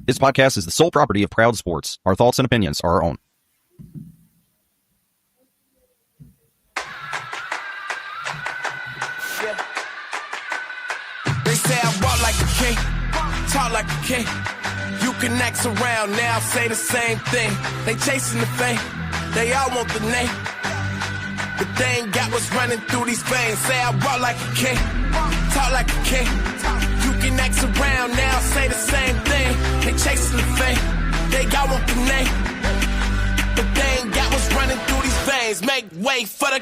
This podcast is the sole property of Proud Sports. Our thoughts and opinions are our own. Yeah. They say I walk like a king, talk like a king. You can act around now, say the same thing. They chasing the fame, they all want the name. But they ain't got what's running through these veins. Say I walk like a king, talk like a king. You can act around now, say the same thing. They chasing the fame, they all want the name. But they ain't got what's running through these veins. Make way for the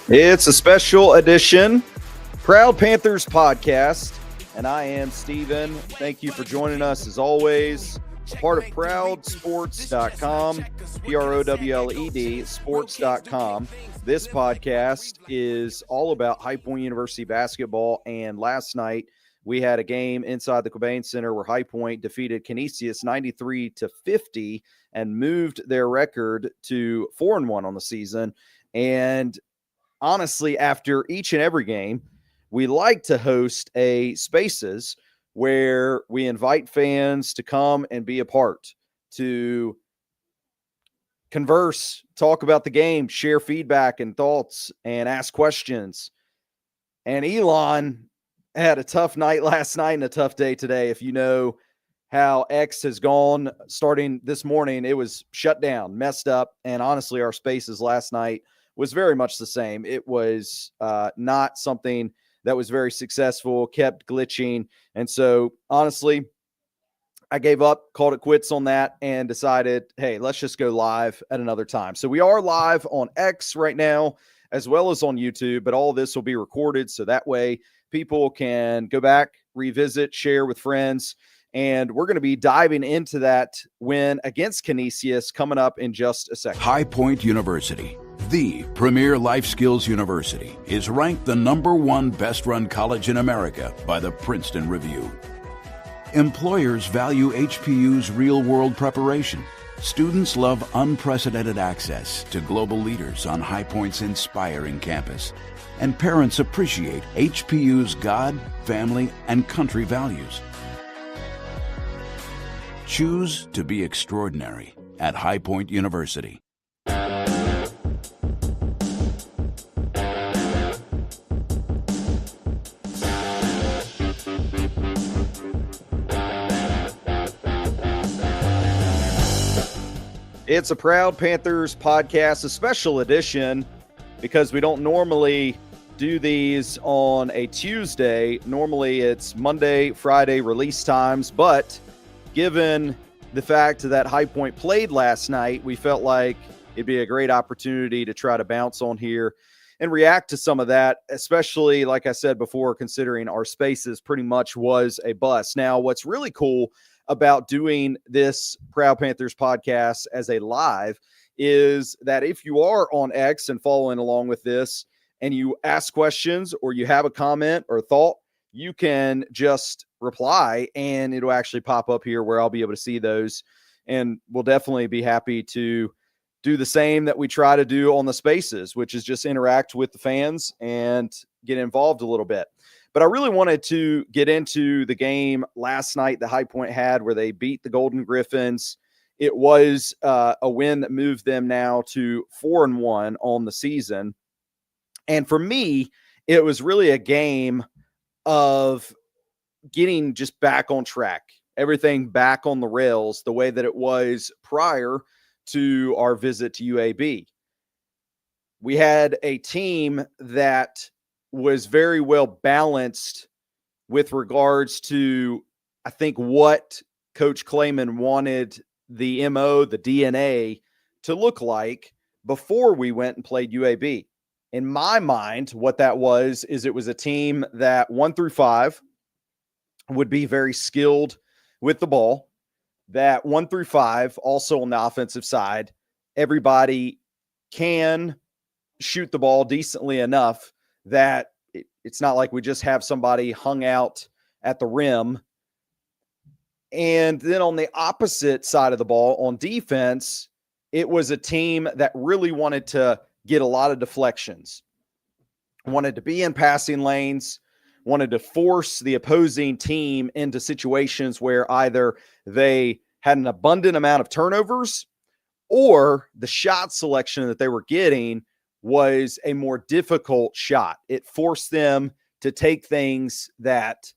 king. It's a special edition Proud Panthers podcast, and I am Steven. Thank you for joining us as always. Part of ProudSports.com, PROWLED, sports.com. This podcast is all about High Point University basketball, and last night we had a game inside the Cobain Center where High Point defeated Canisius 93-50 and moved their record to 4-1 on the season. And honestly, after each and every game, we like to host a Spaces where we invite fans to come and be a part, to converse, talk about the game, share feedback and thoughts, and ask questions. And Elon had a tough night last night and a tough day today. If you know how X has gone starting this morning, it was shut down, messed up, and honestly, our Spaces last night was very much the same. It was not something that was very successful, kept glitching. And so, honestly, I gave up, called it quits on that, and decided, hey, let's just go live at another time. So we are live on X right now, as well as on YouTube, but all of this will be recorded, so that way people can go back, revisit, share with friends. And we're going to be diving into that win against Canisius coming up in just a second. High Point University, the premier life skills university, is ranked the #1 best-run college in America by the Princeton Review. Employers value HPU's real-world preparation. Students love unprecedented access to global leaders on High Point's inspiring campus. And parents appreciate HPU's God, family, and country values. Choose to be extraordinary at High Point University. It's a Proud Panthers podcast, a special edition, because we don't normally do these on a Tuesday. Normally it's Monday, Friday release times, but given the fact that High Point played last night, we felt like it'd be a great opportunity to try to bounce on here and react to some of that, especially, like I said before, considering our Spaces pretty much was a bust. Now, what's really cool about doing this Proud Panthers podcast as a live is that if you are on X and following along with this and you ask questions or you have a comment or thought, you can just reply and it'll actually pop up here where I'll be able to see those. And we'll definitely be happy to do the same that we try to do on the Spaces, which is just interact with the fans and get involved a little bit. But I really wanted to get into the game last night that High Point had where they beat the Golden Griffins. It was a win that moved them now to 4-1 on the season. And for me, it was really a game of getting just back on track, everything back on the rails the way that it was prior to our visit to UAB. We had a team that was very well balanced with regards to, I think, what Coach Clayman wanted the MO, the DNA to look like before we went and played UAB. In my mind, what that was is it was a team that 1 through 5 would be very skilled with the ball, that 1 through 5 also on the offensive side, everybody can shoot the ball decently enough that it's not like we just have somebody hung out at the rim. And then on the opposite side of the ball, on defense, it was a team that really wanted to get a lot of deflections, wanted to be in passing lanes, wanted to force the opposing team into situations where either they had an abundant amount of turnovers or the shot selection that they were getting was a more difficult shot. It forced them to take things that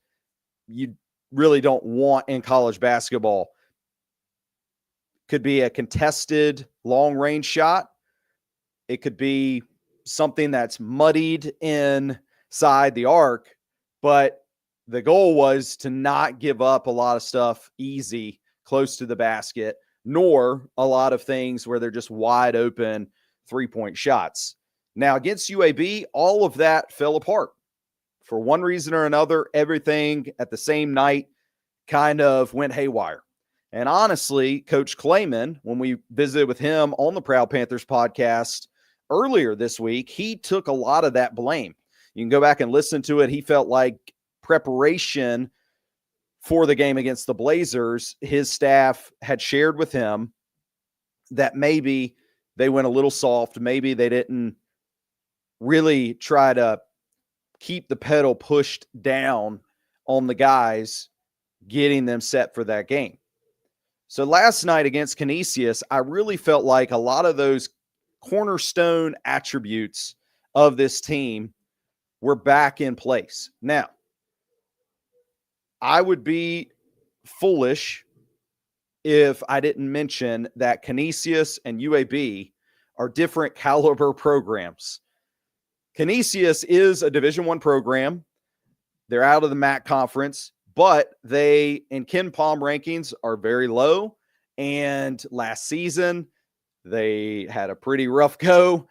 you really don't want in college basketball. Could be a contested long-range shot. It could be something that's muddied inside the arc, but the goal was to not give up a lot of stuff easy close to the basket, nor a lot of things where they're just wide open three-point shots. Now, against UAB, all of that fell apart. For one reason or another, everything at the same night kind of went haywire. And honestly, Coach Clayman, when we visited with him on the Proud Panthers podcast earlier this week, he took a lot of that blame. You can go back and listen to it. He felt like preparation for the game against the Blazers, his staff had shared with him that maybe they went a little soft. Maybe they didn't really try to keep the pedal pushed down on the guys, getting them set for that game. So last night against Canisius, I really felt like a lot of those cornerstone attributes of this team were back in place. Now, I would be foolish if I didn't mention that Canisius and UAB are different caliber programs. Canisius is a Division I program. They're out of the MAC conference, but they, in Ken Palm rankings, are very low. And last season, they had a pretty rough go.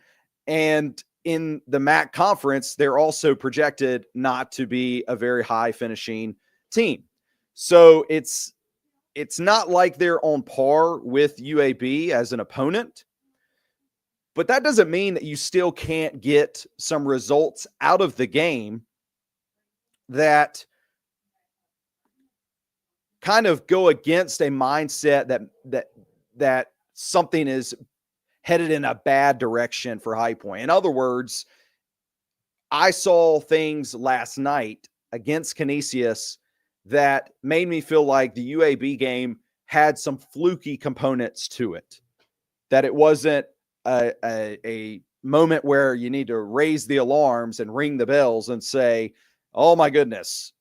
And in the MAC conference, they're also projected not to be a very high finishing team. So it's not like they're on par with UAB as an opponent, but that doesn't mean that you still can't get some results out of the game that kind of go against a mindset that something is headed in a bad direction for High Point. In other words, I saw things last night against Canisius that made me feel like the UAB game had some fluky components to it, that it wasn't a moment where you need to raise the alarms and ring the bells and say, oh my goodness,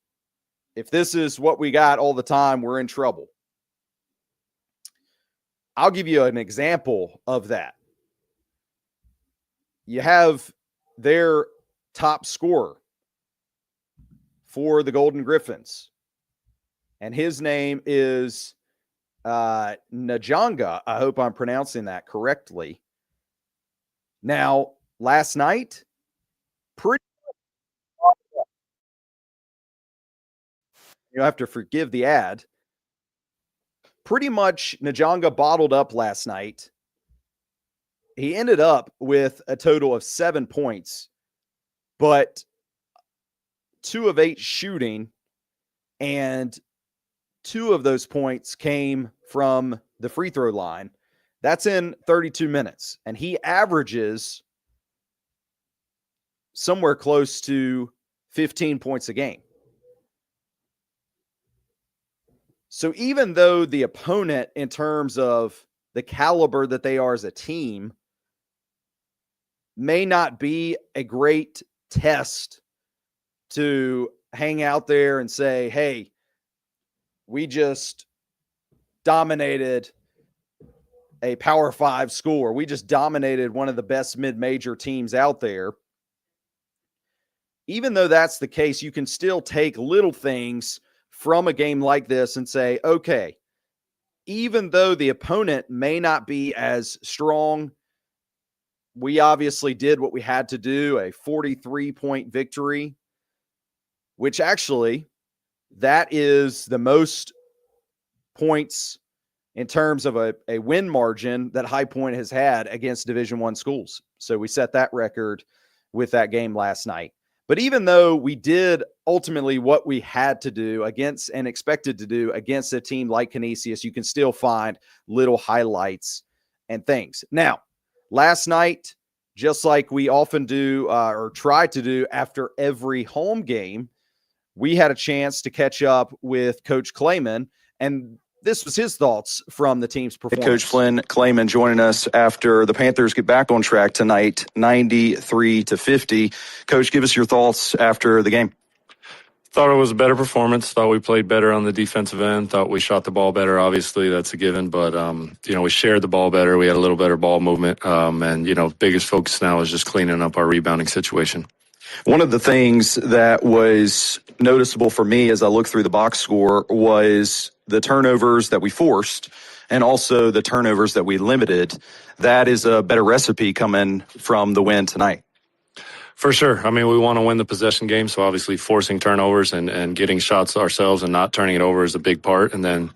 if this is what we got all the time, we're in trouble. I'll give you an example of that. You have their top scorer for the Golden Griffins, and his name is Najanga. I hope I'm pronouncing that correctly. Now, last night, you'll have to forgive the ad. Pretty much Najanga bottled up last night. He ended up with a total of 7 points, but 2 of 8 shooting, and 2 of those points came from the free throw line. That's in 32 minutes, and he averages somewhere close to 15 points a game. So even though the opponent, in terms of the caliber that they are as a team, may not be a great test to hang out there and say, hey, we just dominated a Power 5 school, or we just dominated one of the best mid-major teams out there. Even though that's the case, you can still take little things from a game like this and say, okay, even though the opponent may not be as strong, we obviously did what we had to do, a 43-point victory, which actually, that is the most points in terms of a win margin that High Point has had against Division I schools. So we set that record with that game last night. But even though we did ultimately what we had to do against and expected to do against a team like Canisius, you can still find little highlights and things. Now, last night, just like we often do or try to do after every home game, we had a chance to catch up with Coach Clayman, and this was his thoughts from the team's performance. Coach Flynn Clayman joining us after the Panthers get back on track tonight, 93-50. Coach, give us your thoughts after the game. Thought it was a better performance. Thought we played better on the defensive end. Thought we shot the ball better. Obviously, that's a given. But, we shared the ball better. We had a little better ball movement. Biggest focus now is just cleaning up our rebounding situation. One of the things that was noticeable for me as I looked through the box score was the turnovers that we forced and also the turnovers that we limited. That is a better recipe coming from the win tonight. For sure. I mean, we want to win the possession game, so obviously forcing turnovers and getting shots ourselves and not turning it over is a big part. And then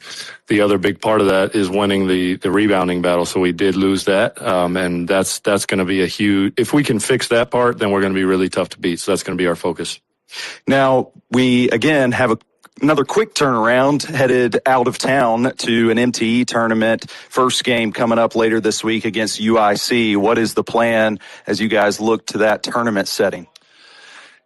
the other big part of that is winning the rebounding battle. So we did lose that, and that's going to be a huge – if we can fix that part, then we're going to be really tough to beat. So that's going to be our focus. Now, we, again, have another quick turnaround, headed out of town to an MTE tournament. First game coming up later this week against UIC. What is the plan as you guys look to that tournament setting?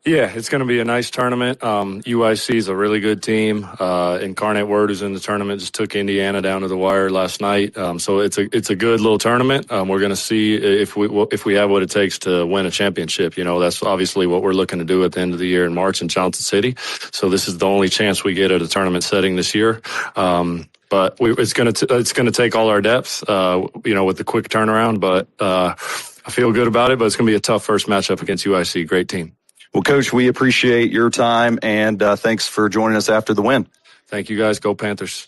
Yeah, it's going to be a nice tournament. UIC is a really good team. Incarnate Word, who's in the tournament, just took Indiana down to the wire last night. So it's a good little tournament. We're going to see if we have what it takes to win a championship. That's obviously what we're looking to do at the end of the year in March in Johnson City. So this is the only chance we get at a tournament setting this year. But it's going to take all our depth, with the quick turnaround. But I feel good about it. But it's going to be a tough first matchup against UIC. Great team. Well, Coach, we appreciate your time, and thanks for joining us after the win. Thank you, guys. Go Panthers.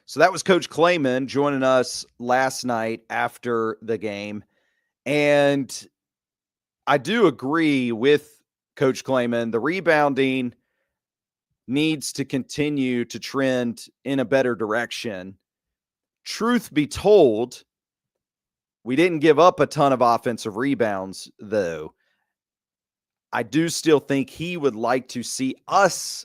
So that was Coach Clayman joining us last night after the game. And I do agree with Coach Clayman. The rebounding needs to continue to trend in a better direction. Truth be told, we didn't give up a ton of offensive rebounds, though. I do still think he would like to see us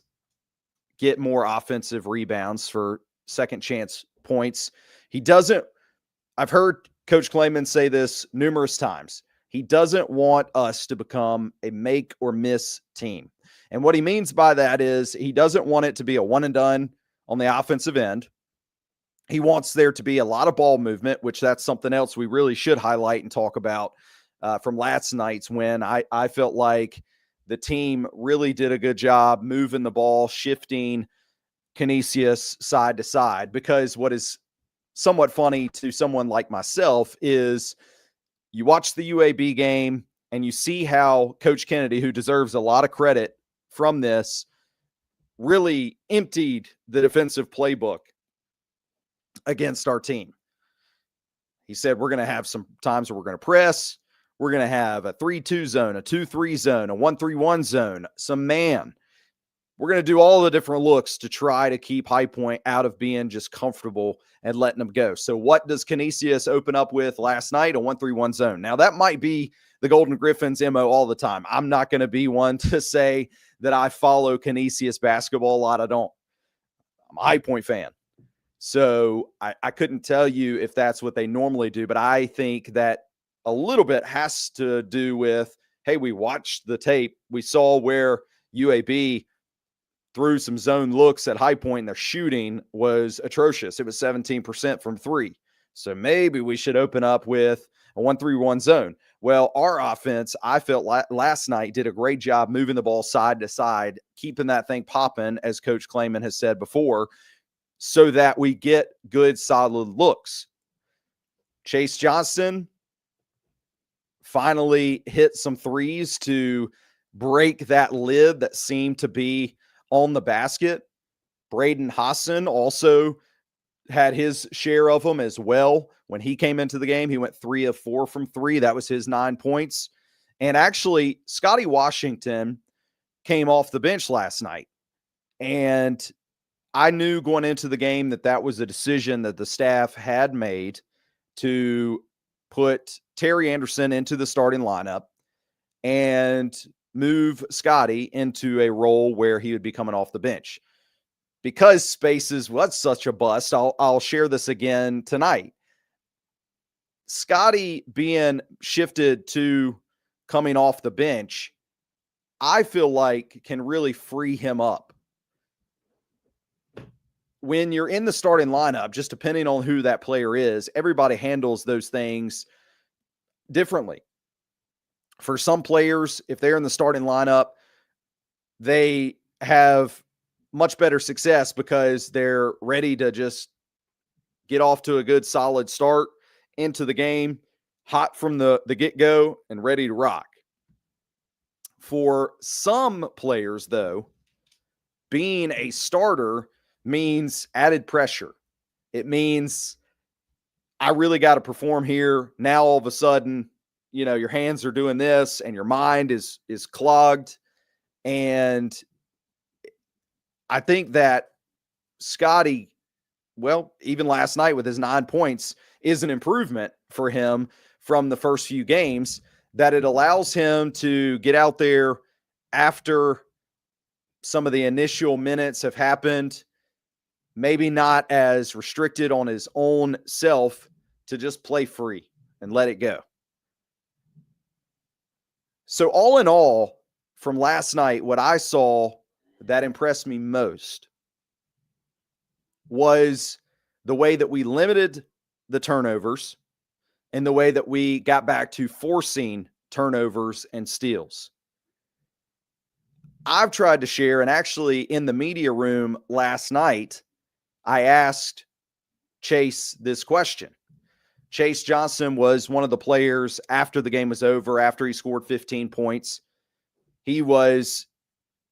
get more offensive rebounds for second chance points. I've heard Coach Clayman say this numerous times. He doesn't want us to become a make or miss team. And what he means by that is he doesn't want it to be a one and done on the offensive end. He wants there to be a lot of ball movement, which that's something else we really should highlight and talk about. From last night's win, I felt like the team really did a good job moving the ball, shifting Canisius side to side, because what is somewhat funny to someone like myself is you watch the UAB game and you see how Coach Kennedy, who deserves a lot of credit from this, really emptied the defensive playbook against our team. He said, we're going to have some times where we're going to press. We're going to have a 3-2 zone, a 2-3 zone, a 1-3-1 zone, some man. We're going to do all the different looks to try to keep High Point out of being just comfortable and letting them go. So what does Canisius open up with last night? A 1-3-1 zone. Now, that might be the Golden Griffins' MO all the time. I'm not going to be one to say that I follow Canisius basketball a lot. I don't. I'm a High Point fan. So I couldn't tell you if that's what they normally do, but I think that a little bit has to do with, hey, we watched the tape. We saw where UAB threw some zone looks at High Point, and their shooting was atrocious. It was 17% from three. So maybe we should open up with a 1-3-1 zone. Well, our offense, I felt last night, did a great job moving the ball side to side, keeping that thing popping, as Coach Clayman has said before, so that we get good, solid looks. Chase Johnson finally hit some threes to break that lid that seemed to be on the basket. Braden Hassan also had his share of them as well. When he came into the game, he went 3 of 4 from 3. That was his 9 points. And actually, Scotty Washington came off the bench last night. And I knew going into the game that was a decision that the staff had made to put Terry Anderson into the starting lineup and move Scotty into a role where he would be coming off the bench. Because Spaces was such a bust, I'll share this again tonight. Scotty being shifted to coming off the bench, I feel like can really free him up. When you're in the starting lineup, just depending on who that player is, everybody handles those things differently. For some players, if they're in the starting lineup, they have much better success because they're ready to just get off to a good solid start into the game, hot from the get-go and ready to rock. For some players, though, being a starter means added pressure. It means I really got to perform here. Now all of a sudden, your hands are doing this and your mind is clogged. And I think that Scotty, well, even last night with his 9 points, is an improvement for him from the first few games, that it allows him to get out there after some of the initial minutes have happened, maybe not as restricted on his own self, to just play free and let it go. So all in all, from last night, what I saw that impressed me most was the way that we limited the turnovers and the way that we got back to forcing turnovers and steals. I've tried to share, and actually in the media room last night, I asked Chase this question. Chase Johnson was one of the players after the game was over, after he scored 15 points. He was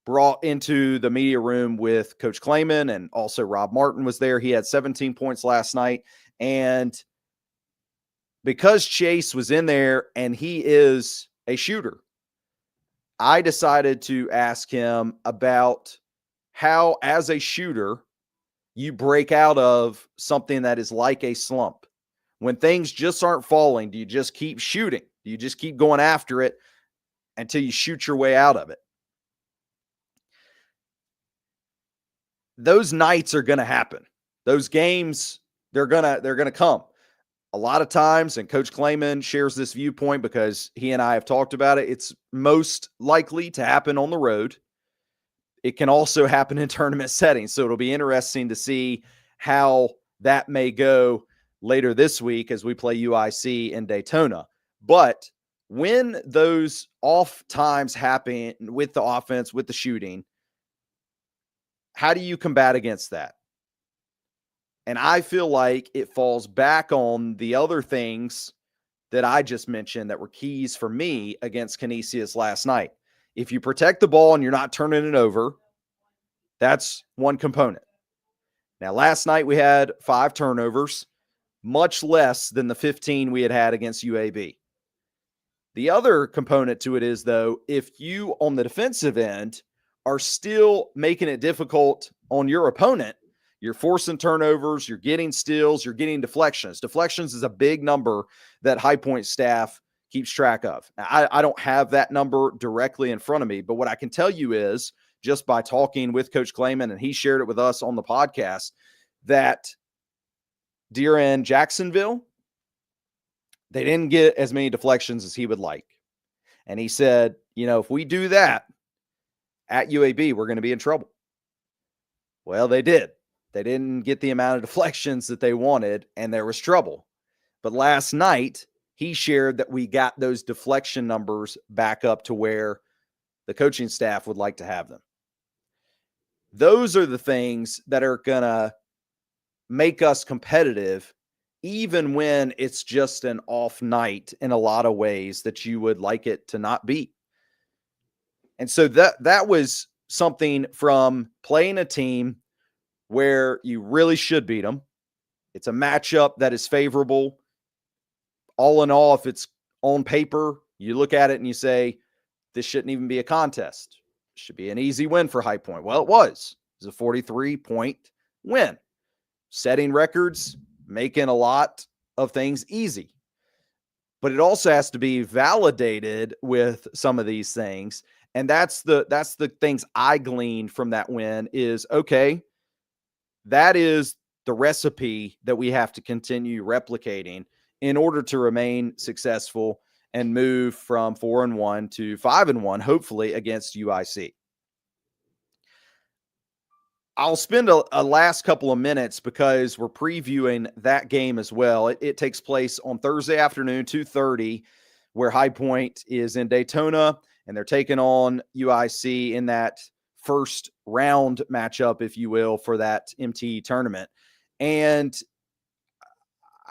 brought into the media room with Coach Clayman, and also Rob Martin was there. He had 17 points last night. And because Chase was in there and he is a shooter, I decided to ask him about how, as a shooter, you break out of something that is like a slump. When things just aren't falling, do you just keep shooting? Do you just keep going after it until you shoot your way out of it? Those nights are going to happen. Those games, they're going to come. A lot of times, and Coach Clayman shares this viewpoint because he and I have talked about it, it's most likely to happen on the road. It can also happen in tournament settings. So it'll be interesting to see how that may go later this week as we play UIC in Daytona. But when those off times happen with the offense, with the shooting, how do you combat against that? And I feel like it falls back on the other things that I just mentioned that were keys for me against Canisius last night. If you protect the ball and you're not turning it over, that's one component. Now, last night we had 5 turnovers, much less than the 15 we had against UAB. The other component to it is, though, if you on the defensive end are still making it difficult on your opponent, you're forcing turnovers, you're getting steals, you're getting deflections. Deflections is a big number that High Point staff keeps track of. I don't have that number directly in front of me, but what I can tell you is, just by talking with Coach Clayman, and he shared it with us on the podcast, that during Jacksonville, they didn't get as many deflections as he would like. And he said, if we do that at UAB, we're going to be in trouble. Well, they did. They didn't get the amount of deflections that they wanted, and there was trouble. But last night, he shared that we got those deflection numbers back up to where the coaching staff would like to have them. Those are the things that are going to make us competitive, even when it's just an off night in a lot of ways that you would like it to not be. And so that was something from playing a team where you really should beat them. It's a matchup that is favorable. All in all, if it's on paper, you look at it and you say, this shouldn't even be a contest. It should be an easy win for High Point. Well, it was. It was a 43-point win. Setting records, making a lot of things easy. But it also has to be validated with some of these things. And that's the things I gleaned from that win is, okay, that is the recipe that we have to continue replicating in order to remain successful and move from 4-1 to 5-1, hopefully against UIC. I'll spend a last couple of minutes because we're previewing that game as well. It takes place on Thursday afternoon, 2:30, where High Point is in Daytona, and they're taking on UIC in that first round matchup, if you will, for that MTE tournament. And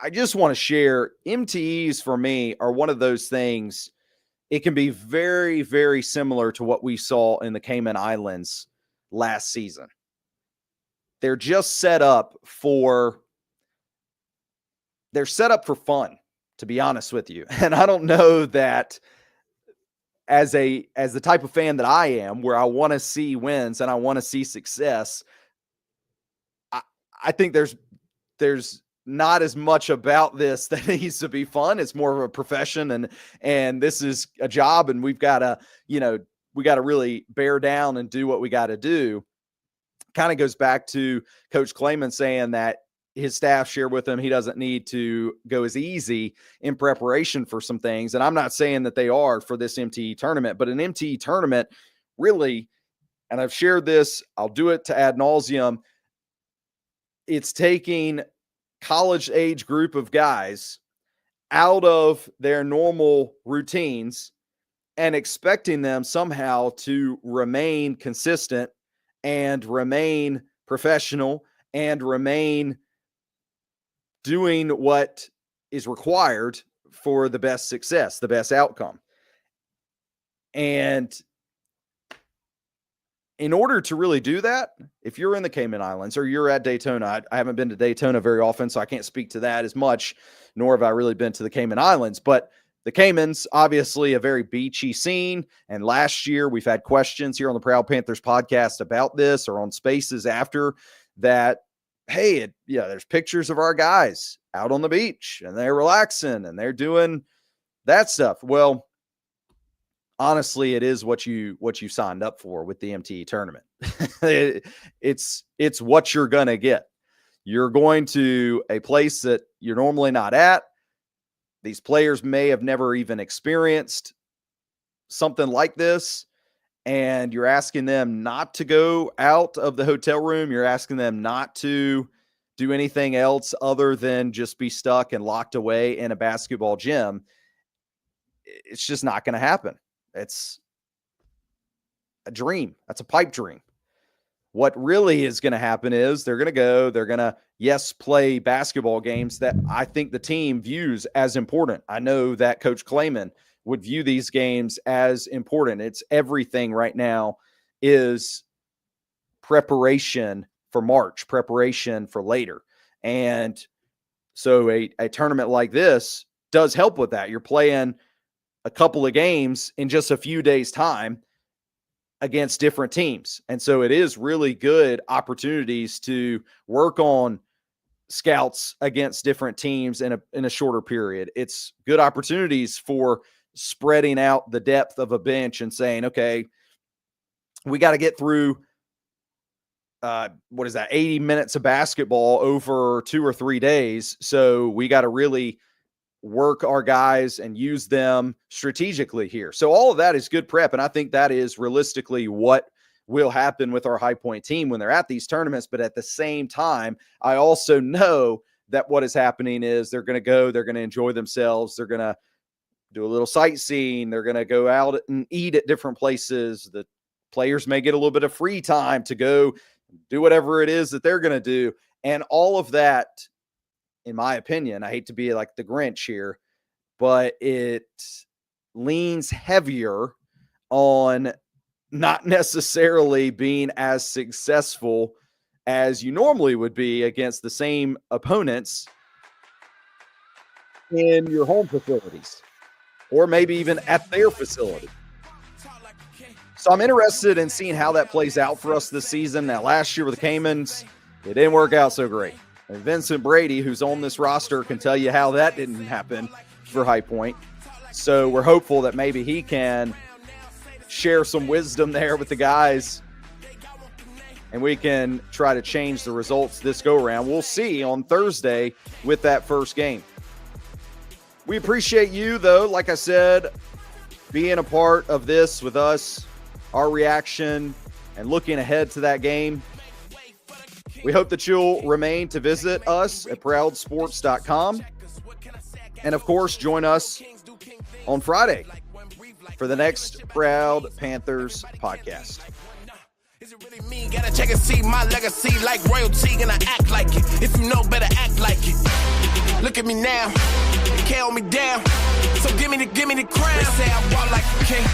I just want to share, MTEs for me are one of those things. It can be very, very similar to what we saw in the Cayman Islands last season. They're just set up for fun, to be honest with you. And I don't know that as the type of fan that I am, where I want to see wins and I want to see success, I think there's not as much about this that needs to be fun. It's more of a profession, and this is a job, and we've got to, we got to really bear down and do what we got to do. Kind of goes back to Coach Clayman saying that his staff share with him he doesn't need to go as easy in preparation for some things. And I'm not saying that they are for this MTE tournament, but an MTE tournament really, and I've shared this, I'll do it to ad nauseum, it's taking college age group of guys out of their normal routines and expecting them somehow to remain consistent and remain professional and remain doing what is required for the best success, the best outcome. And in order to really do that, if you're in the Cayman Islands or you're at Daytona, I haven't been to Daytona very often, so I can't speak to that as much, nor have I really been to the Cayman Islands. But the Caymans, obviously a very beachy scene. And last year we've had questions here on the Proud Panthers podcast about this, or on Spaces after that. Hey, there's pictures of our guys out on the beach and they're relaxing and they're doing that stuff. Well, honestly, it is what you signed up for with the MTE tournament. It's what you're going to get. You're going to a place that you're normally not at. These players may have never even experienced something like this, and you're asking them not to go out of the hotel room. You're asking them not to do anything else other than just be stuck and locked away in a basketball gym. It's just not going to happen. It's a dream. That's a pipe dream. What really is going to happen is they're going to, play basketball games that I think the team views as important. I know that Coach Clayman would view these games as important. It's everything right now is preparation for March, preparation for later. And so a tournament like this does help with that. You're playing a couple of games in just a few days' time against different teams. And so it is really good opportunities to work on scouts against different teams in a shorter period. It's good opportunities for spreading out the depth of a bench and saying, okay, we got to get through 80 minutes of basketball over 2 or 3 days. So we got to really work our guys and use them strategically here. So all of that is good prep. And I think that is realistically what will happen with our High Point team when they're at these tournaments. But at the same time, I also know that what is happening is they're going to enjoy themselves. They're going to do a little sightseeing. They're going to go out and eat at different places. The players may get a little bit of free time to go do whatever it is that they're going to do. And all of that, in my opinion, I hate to be like the Grinch here, but it leans heavier on not necessarily being as successful as you normally would be against the same opponents in your home facilities, or maybe even at their facility. So I'm interested in seeing how that plays out for us this season. Now, last year with the Caymans, it didn't work out so great. And Vincent Brady, who's on this roster, can tell you how that didn't happen for High Point. So we're hopeful that maybe he can share some wisdom there with the guys, and we can try to change the results this go around. We'll see on Thursday with that first game. We appreciate you, though, like I said, being a part of this with us, our reaction, and looking ahead to that game. We hope that you'll remain to visit us at proudsports.com. And, of course, join us on Friday for the next Proud Panthers podcast. Is it really me? Gotta check and see my legacy like royalty, and I act like it. If you know better, act like it. Look at me now, they can't hold me down. So give me the crown. They say I walk like a king,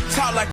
talk like